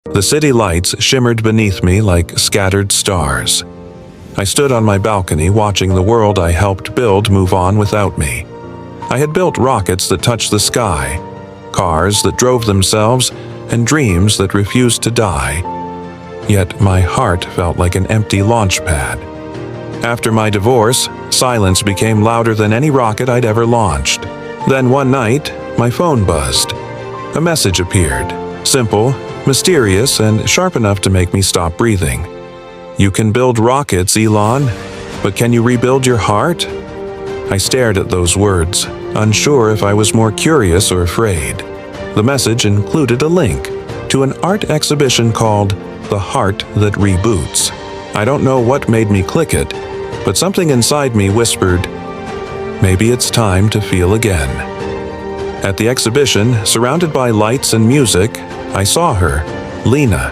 The city lights shimmered beneath me like scattered stars. I stood on my balcony watching the world I helped build move on without me. I had built rockets that touched the sky, cars that drove themselves, and dreams that refused to die. Yet my heart felt like an empty launch pad. After my divorce, silence became louder than any rocket I'd ever launched. Then one night, my phone buzzed. A message appeared, simple, mysterious, and sharp enough to make me stop breathing. "You can build rockets, Elon, but can you rebuild your heart?" I stared at those words, unsure if I was more curious or afraid. The message included a link to an art exhibition called The Heart That Reboots. I don't know what made me click it, but something inside me whispered, maybe it's time to feel again. At the exhibition, surrounded by lights and music, I saw her, Lena.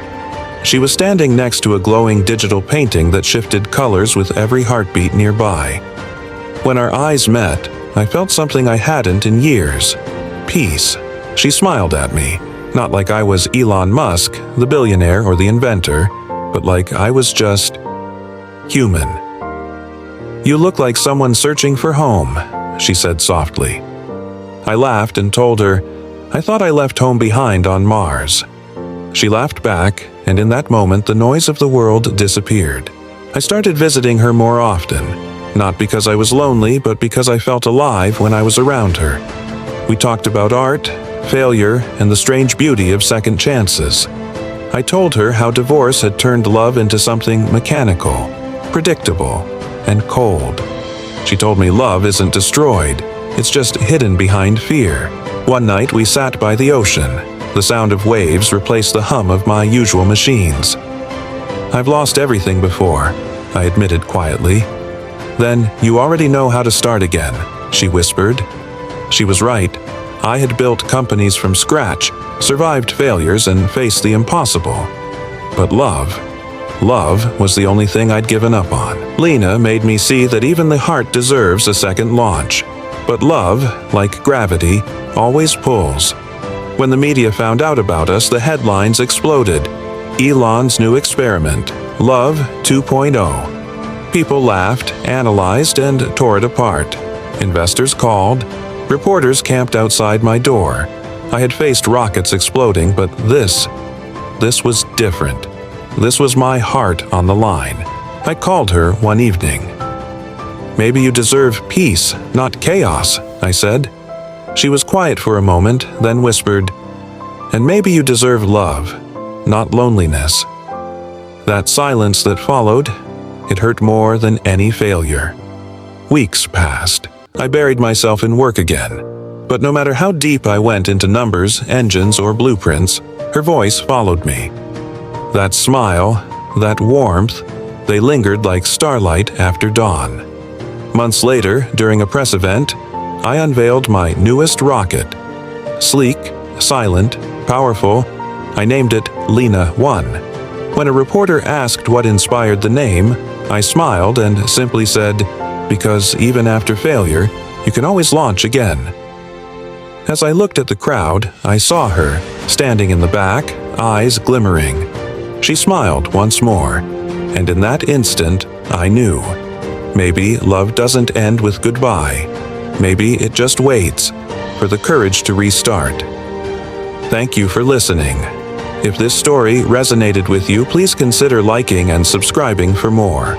She was standing next to a glowing digital painting that shifted colors with every heartbeat nearby. When our eyes met, I felt something I hadn't in years: peace. She smiled at me, not like I was Elon Musk, the billionaire or the inventor, but like I was just human. "You look like someone searching for home," she said softly. I laughed and told her, "I thought I left home behind on Mars." She laughed back, and in that moment the noise of the world disappeared. I started visiting her more often, not because I was lonely, but because I felt alive when I was around her. We talked about art, failure, and the strange beauty of second chances. I told her how divorce had turned love into something mechanical, predictable, and cold. She told me love isn't destroyed, it's just hidden behind fear. One night we sat by the ocean. The sound of waves replaced the hum of my usual machines. "I've lost everything before," I admitted quietly. "Then you already know how to start again," she whispered. She was right. I had built companies from scratch, survived failures, and faced the impossible. But love was the only thing I'd given up on. Lena made me see that even the heart deserves a second launch. But love, like gravity, always pulls. When the media found out about us, the headlines exploded. Elon's new experiment, Love 2.0. People laughed, analyzed, and tore it apart. Investors called. Reporters camped outside my door. I had faced rockets exploding, but this was different. This was my heart on the line. I called her one evening. "Maybe you deserve peace, not chaos," I said. She was quiet for a moment, then whispered, "And maybe you deserve love, not loneliness." That silence that followed, it hurt more than any failure. Weeks passed. I buried myself in work again. But no matter how deep I went into numbers, engines, or blueprints, her voice followed me. That smile, that warmth, they lingered like starlight after dawn. Months later, during a press event, I unveiled my newest rocket. Sleek, silent, powerful, I named it Lena 1. When a reporter asked what inspired the name, I smiled and simply said, "Because even after failure, you can always launch again." As I looked at the crowd, I saw her, standing in the back, eyes glimmering. She smiled once more, and in that instant, I knew. Maybe love doesn't end with goodbye. Maybe it just waits for the courage to restart. Thank you for listening. If this story resonated with you, please consider liking and subscribing for more.